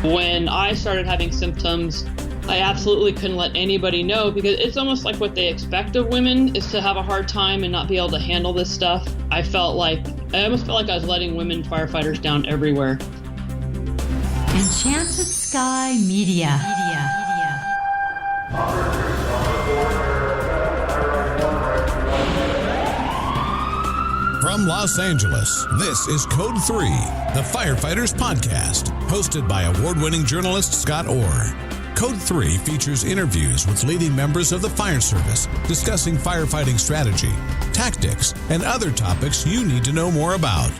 When I started having symptoms, I absolutely couldn't let anybody know because it's almost like what they expect of women is to have a hard time and not be able to handle this stuff. I almost felt like I was letting women firefighters down everywhere. Enchanted Sky Media. From Los Angeles, this is Code 3, the Firefighters podcast, hosted by award-winning journalist Scott Orr. Code 3 features interviews with leading members of the fire service, discussing firefighting strategy, tactics, and other topics you need to know more about.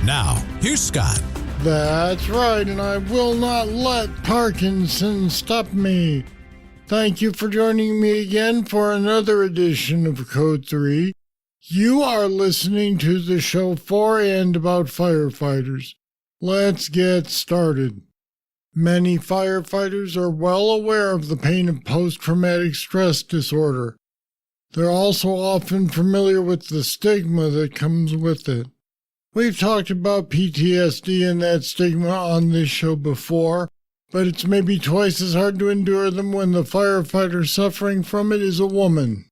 Now, here's Scott. That's right, and I will not let Parkinson stop me. Thank you for joining me again for another edition of Code 3. You are listening to the show for and about firefighters. Let's get started. Many firefighters are well aware of the pain of post-traumatic stress disorder. They're also often familiar with the stigma that comes with it. We've talked about PTSD and that stigma on this show before, but it's maybe twice as hard to endure them when the firefighter suffering from it is a woman.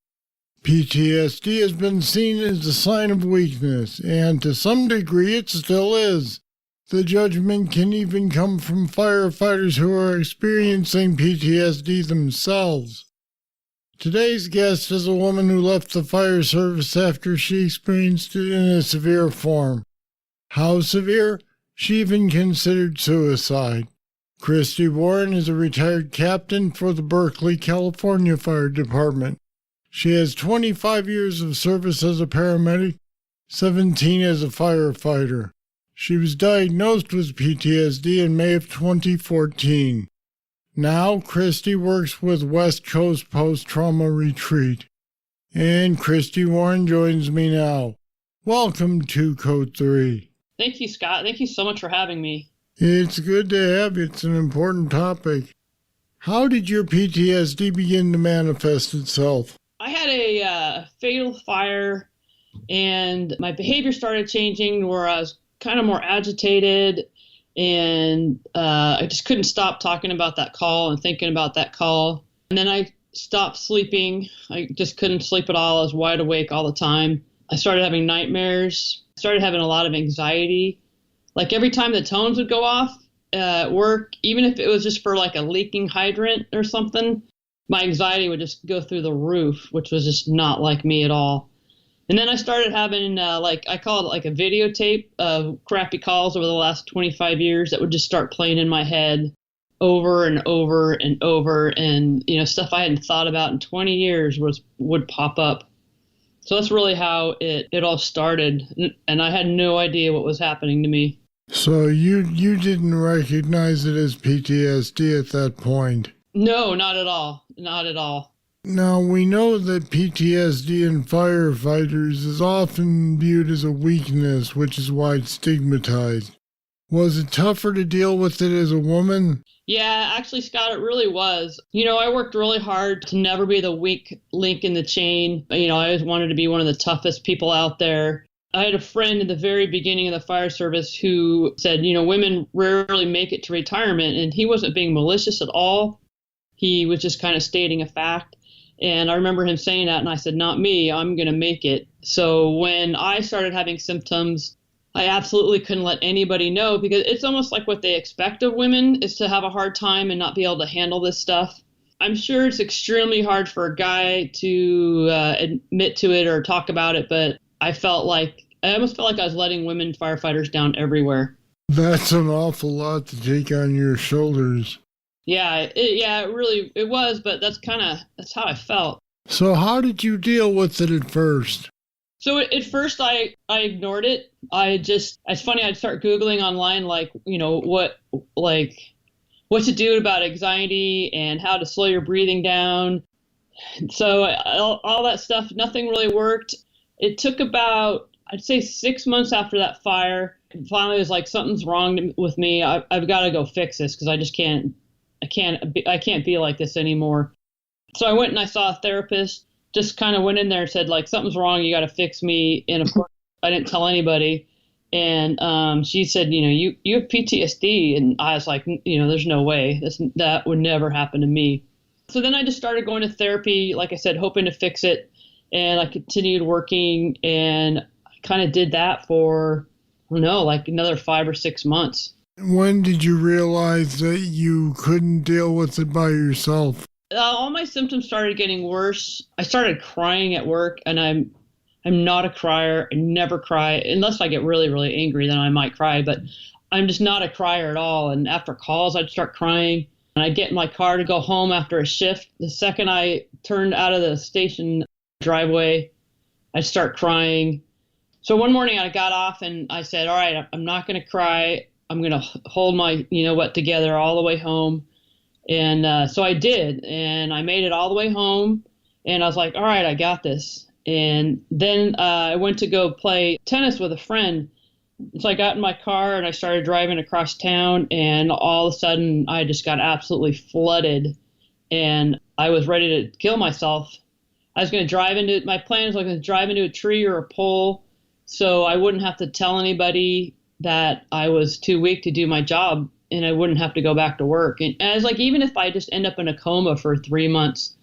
PTSD has been seen as a sign of weakness, and to some degree it still is. The judgment can even come from firefighters who are experiencing PTSD themselves. Today's guest is a woman who left the fire service after she experienced it in a severe form. How severe? She even considered suicide. Christy Warren is a retired captain for the Berkeley, California Fire Department. She has 25 years of service as a paramedic, 17 as a firefighter. She was diagnosed with PTSD in May of 2014. Now, Christy works with West Coast Post-Trauma Retreat. And Christy Warren joins me now. Welcome to Code 3. Thank you, Scott. Thank you so much for having me. It's good to have you. It's an important topic. How did your PTSD begin to manifest itself? I had a fatal fire, and my behavior started changing where I was kind of more agitated, and I just couldn't stop talking about that call and thinking about that call. And then I stopped sleeping. I just couldn't sleep at all. I was wide awake all the time. I started having nightmares. I started having a lot of anxiety. Like every time the tones would go off at work, even if it was just for like a leaking hydrant or something, my anxiety would just go through the roof, which was just not like me at all. And then I started having, I call it like a videotape of crappy calls over the last 25 years that would just start playing in my head over and over and over. And, stuff I hadn't thought about in 20 years would pop up. So that's really how it all started. And I had no idea what was happening to me. So you didn't recognize it as PTSD at that point? No, not at all. Not at all. Now, we know that PTSD in firefighters is often viewed as a weakness, which is why it's stigmatized. Was it tougher to deal with it as a woman? Yeah, actually, Scott, it really was. I worked really hard to never be the weak link in the chain. I always wanted to be one of the toughest people out there. I had a friend in the very beginning of the fire service who said, women rarely make it to retirement, and he wasn't being malicious at all. He was just kind of stating a fact. And I remember him saying that, and I said, not me, I'm going to make it. So when I started having symptoms, I absolutely couldn't let anybody know because it's almost like what they expect of women is to have a hard time and not be able to handle this stuff. I'm sure it's extremely hard for a guy to admit to it or talk about it, but I almost felt like I was letting women firefighters down everywhere. That's an awful lot to take on your shoulders. Yeah, it was, but that's how I felt. So how did you deal with it at first? So at first I ignored it. It's funny, I'd start Googling online, what to do about anxiety and how to slow your breathing down. So all that stuff, nothing really worked. It took about, I'd say 6 months after that fire. Finally, it was like, something's wrong with me. I've got to go fix this because I can't be like this anymore. So I went and I saw a therapist, just kind of went in there and said, like, something's wrong. You got to fix me. And of course, I didn't tell anybody. And she said, you have PTSD. And I was like, there's no way that would never happen to me. So then I just started going to therapy, like I said, hoping to fix it. And I continued working, and I kind of did that for, I don't know, like another 5 or 6 months. When did you realize that you couldn't deal with it by yourself? All my symptoms started getting worse. I started crying at work, and I'm not a crier. I never cry unless I get really, really angry. Then I might cry, but I'm just not a crier at all. And after calls, I'd start crying, and I'd get in my car to go home after a shift. The second I turned out of the station driveway, I'd start crying. So one morning I got off and I said, all right, I'm not going to cry. I'm going to hold my, together all the way home. And so I did, and I made it all the way home, and I was like, all right, I got this. And then I went to go play tennis with a friend. So I got in my car and I started driving across town, and all of a sudden I just got absolutely flooded, and I was ready to kill myself. My plan was I was going to drive into a tree or a pole so I wouldn't have to tell anybody that I was too weak to do my job, and I wouldn't have to go back to work. And I was like, even if I just end up in a coma for 3 months,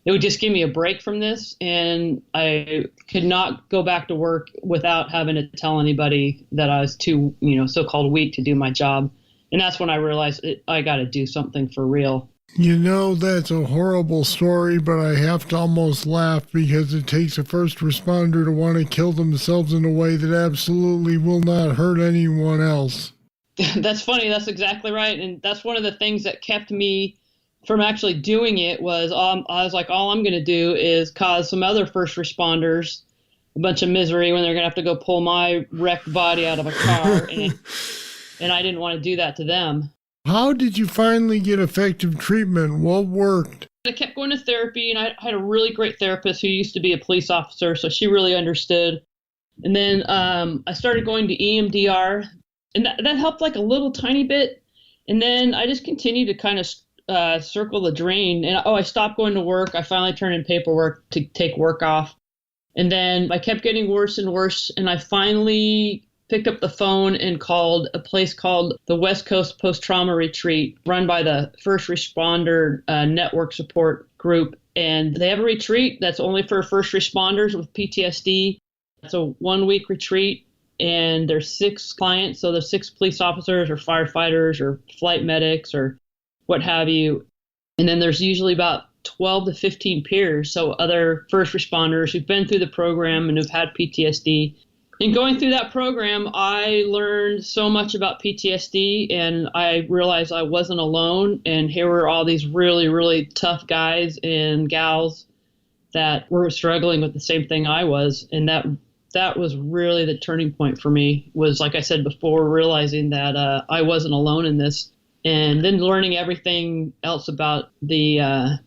it would just give me a break from this, and I could not go back to work without having to tell anybody that I was too, so-called weak to do my job. And that's when I realized I got to do something for real. That's a horrible story, but I have to almost laugh because it takes a first responder to want to kill themselves in a way that absolutely will not hurt anyone else. That's funny. That's exactly right. And that's one of the things that kept me from actually doing it was I was like, all I'm going to do is cause some other first responders a bunch of misery when they're going to have to go pull my wrecked body out of a car. And I didn't want to do that to them. How did you finally get effective treatment? What worked? I kept going to therapy, and I had a really great therapist who used to be a police officer, so she really understood. And then I started going to EMDR, and that helped like a little tiny bit. And then I just continued to kind of circle the drain. And I stopped going to work. I finally turned in paperwork to take work off. And then I kept getting worse and worse, and I finally picked up the phone and called a place called the West Coast Post-Trauma Retreat, run by the First Responder Network Support Group. And they have a retreat that's only for first responders with PTSD. It's a 1-week retreat, and there's 6 clients. So there's 6 police officers or firefighters or flight medics or what have you. And then there's usually about 12 to 15 peers, so other first responders who've been through the program and who've had PTSD. In going through that program, I learned so much about PTSD, and I realized I wasn't alone. And here were all these really, really tough guys and gals that were struggling with the same thing I was. And that was really the turning point for me, was, like I said before, realizing that I wasn't alone in this. And then learning everything else about the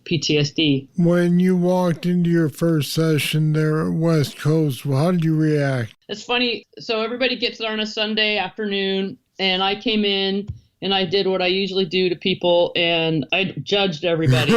PTSD. When you walked into your first session there at West Coast, how did you react? It's funny. So everybody gets there on a Sunday afternoon, and I came in and I did what I usually do to people, and I judged everybody.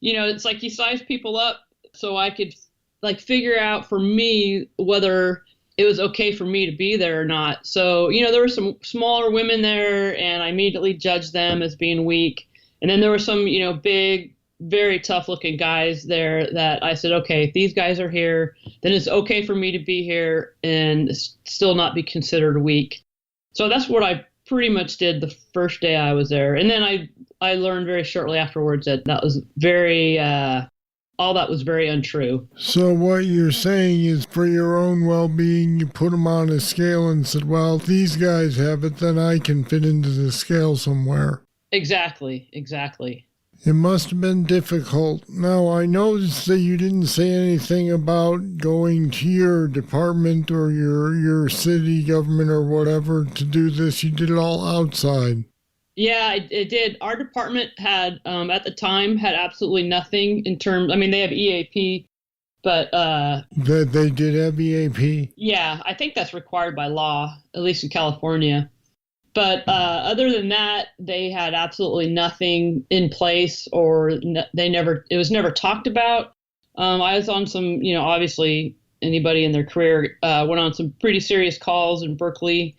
It's like you size people up so I could like figure out for me whether it was okay for me to be there or not. So, there were some smaller women there, and I immediately judged them as being weak. And then there were some, big, very tough looking guys there that I said, okay, if these guys are here, then it's okay for me to be here and still not be considered weak. So that's what I pretty much did the first day I was there. And then I learned very shortly afterwards that was very, all that was very untrue. So what you're saying is, for your own well-being, you put them on a scale and said, well, if these guys have it, then I can fit into the scale somewhere. Exactly. It must have been difficult. Now, I noticed that you didn't say anything about going to your department or your city government or whatever to do this. You did it all outside. Yeah, it did. Our department had, at the time, had absolutely nothing in terms, they have EAP, but... That they did have EAP? Yeah, I think that's required by law, at least in California. But other than that, they had absolutely nothing in place, or it was never talked about. I was on some, obviously anybody in their career, went on some pretty serious calls in Berkeley,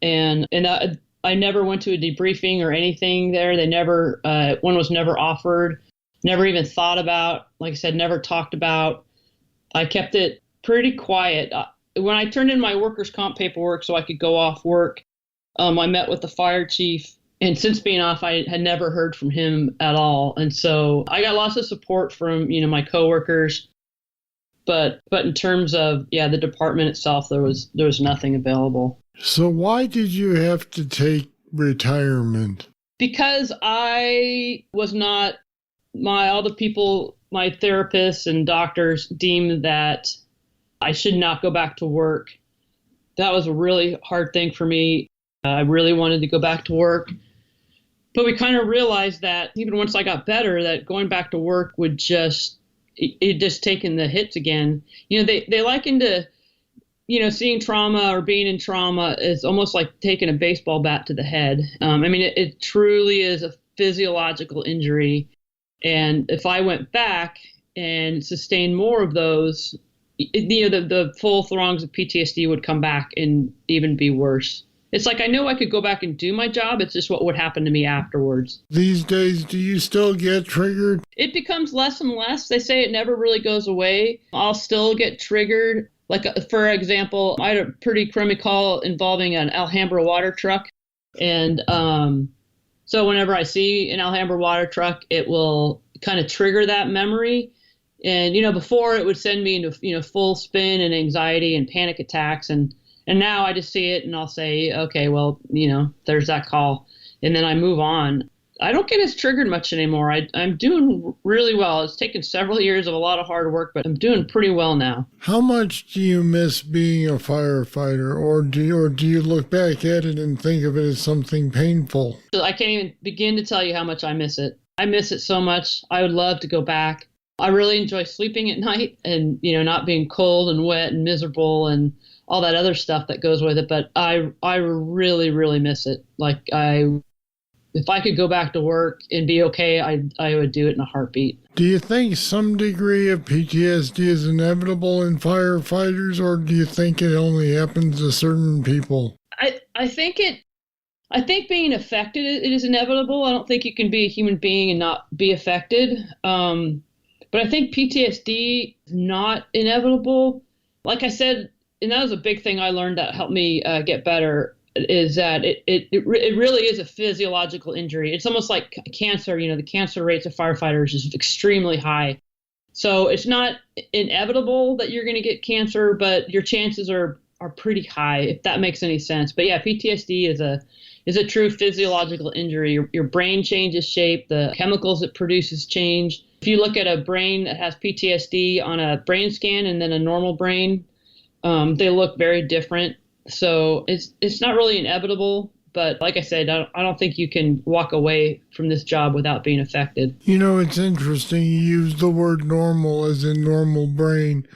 and I never went to a debriefing or anything there. They never, one was never offered, never even thought about, like I said, never talked about. I kept it pretty quiet. When I turned in my workers' comp paperwork so I could go off work, I met with the fire chief, and since being off, I had never heard from him at all. And so I got lots of support from, my coworkers, but in terms of, the department itself, there was nothing available. So why did you have to take retirement? Because I was not, all the people, my therapists and doctors deemed that I should not go back to work. That was a really hard thing for me. I really wanted to go back to work. But we kind of realized that even once I got better, that going back to work would just taking the hits again. They liken to, seeing trauma or being in trauma is almost like taking a baseball bat to the head. It truly is a physiological injury. And if I went back and sustained more of those, the full throngs of PTSD would come back and even be worse. It's like I know I could go back and do my job. It's just what would happen to me afterwards. These days, do you still get triggered? It becomes less and less. They say it never really goes away. I'll still get triggered. Like, for example, I had a pretty crummy call involving an Alhambra water truck. And so whenever I see an Alhambra water truck, it will kind of trigger that memory. And, before it would send me into, full spin and anxiety and panic attacks. And now I just see it and I'll say, okay, well, there's that call. And then I move on. I don't get as triggered much anymore. I'm doing really well. It's taken several years of a lot of hard work, but I'm doing pretty well now. How much do you miss being a firefighter, or do you look back at it and think of it as something painful? I can't even begin to tell you how much I miss it. I miss it so much. I would love to go back. I really enjoy sleeping at night and, not being cold and wet and miserable and all that other stuff that goes with it. But I really, really miss it. Like, if I could go back to work and be okay, I would do it in a heartbeat. Do you think some degree of PTSD is inevitable in firefighters, or do you think it only happens to certain people? I think being affected, it is inevitable. I don't think you can be a human being and not be affected. But I think PTSD is not inevitable. Like I said, and that was a big thing I learned that helped me get better, is that it really is a physiological injury. It's almost like cancer. The cancer rates of firefighters is extremely high. So it's not inevitable that you're going to get cancer, but your chances are pretty high, if that makes any sense. But yeah, PTSD is a true physiological injury. Your brain changes shape, the chemicals it produces change. If you look at a brain that has PTSD on a brain scan and then a normal brain, they look very different. So it's not really inevitable, but like I said, I don't think you can walk away from this job without being affected. It's interesting you use the word normal as in normal brain.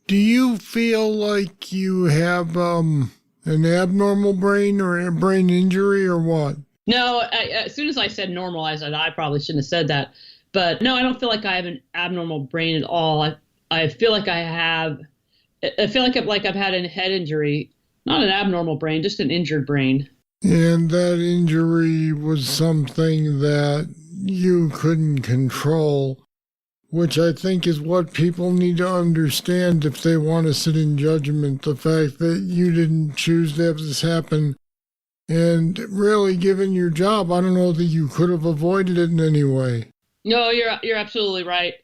Do you feel like you have an abnormal brain or a brain injury or what? No, as soon as I said normal, I said I probably shouldn't have said that. But no, I don't feel like I have an abnormal brain at all. I feel like I've had a head injury, not an abnormal brain, just an injured brain. And that injury was something that you couldn't control, which I think is what people need to understand if they want to sit in judgment. The fact that you didn't choose to have this happen. And really, given your job, I don't know that you could have avoided it in any way. No, you're absolutely right.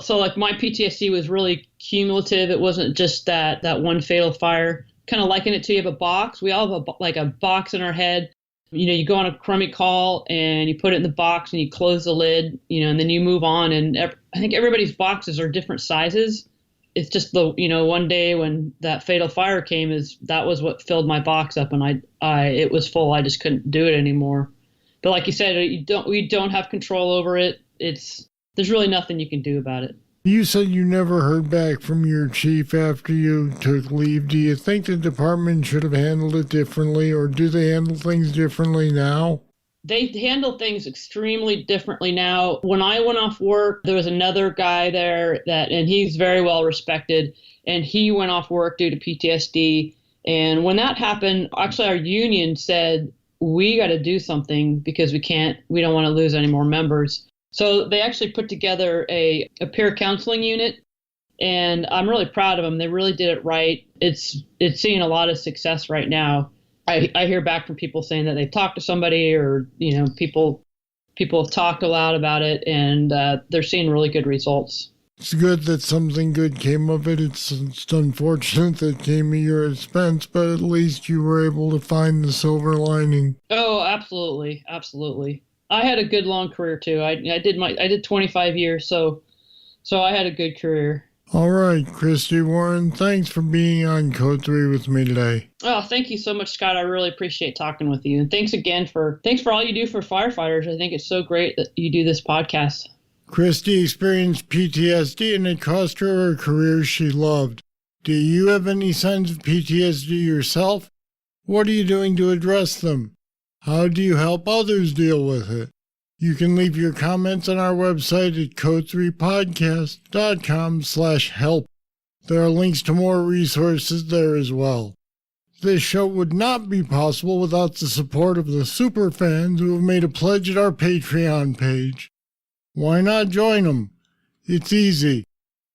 So like my PTSD was really cumulative. It wasn't just that one fatal fire. Kind of liken it to, you have a box. We all have a box in our head. You go on a crummy call and you put it in the box and you close the lid, and then you move on. And I think everybody's boxes are different sizes. It's just one day when that fatal fire came, that was what filled my box up, and it was full. I just couldn't do it anymore. But like you said, we don't have control over it. There's really nothing you can do about it. You said you never heard back from your chief after you took leave. Do you think the department should have handled it differently, or do they handle things differently now? They handle things extremely differently now. When I went off work, there was another guy there and he's very well respected, and he went off work due to PTSD. And when that happened, actually our union said, we got to do something because we don't want to lose any more members. So they actually put together a peer counseling unit, and I'm really proud of them. They really did it right. It's seeing a lot of success right now. I hear back from people saying that they've talked to somebody, or, people have talked a lot about it, and they're seeing really good results. It's good that something good came of it. It's unfortunate that it came at your expense, but at least you were able to find the silver lining. Oh, absolutely. Absolutely. I had a good long career too. I did 25 years. So I had a good career. All right, Christy Warren, thanks for being on Code 3 with me today. Oh, thank you so much, Scott. I really appreciate talking with you. And thanks for all you do for firefighters. I think it's so great that you do this podcast. Christy experienced PTSD, and it cost her a career she loved. Do you have any signs of PTSD yourself? What are you doing to address them? How do you help others deal with it? You can leave your comments on our website at code3podcast.com/help. There are links to more resources there as well. This show would not be possible without the support of the superfans who have made a pledge at our Patreon page. Why not join them? It's easy.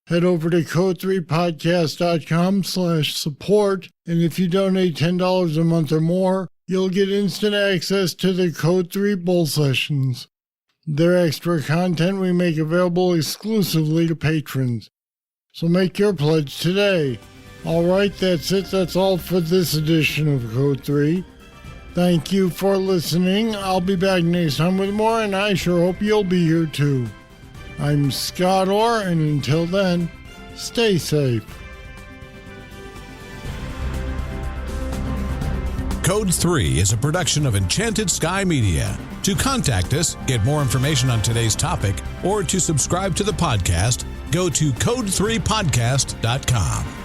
Head over to code3podcast.com/support, and if you donate $10 a month or more, you'll get instant access to the Code 3 Bull Sessions. They're extra content we make available exclusively to patrons. So make your pledge today. All right, that's it. That's all for this edition of Code 3. Thank you for listening. I'll be back next time with more, and I sure hope you'll be here too. I'm Scott Orr, and until then, stay safe. Code 3 is a production of Enchanted Sky Media. To contact us, get more information on today's topic, or to subscribe to the podcast, go to code3podcast.com.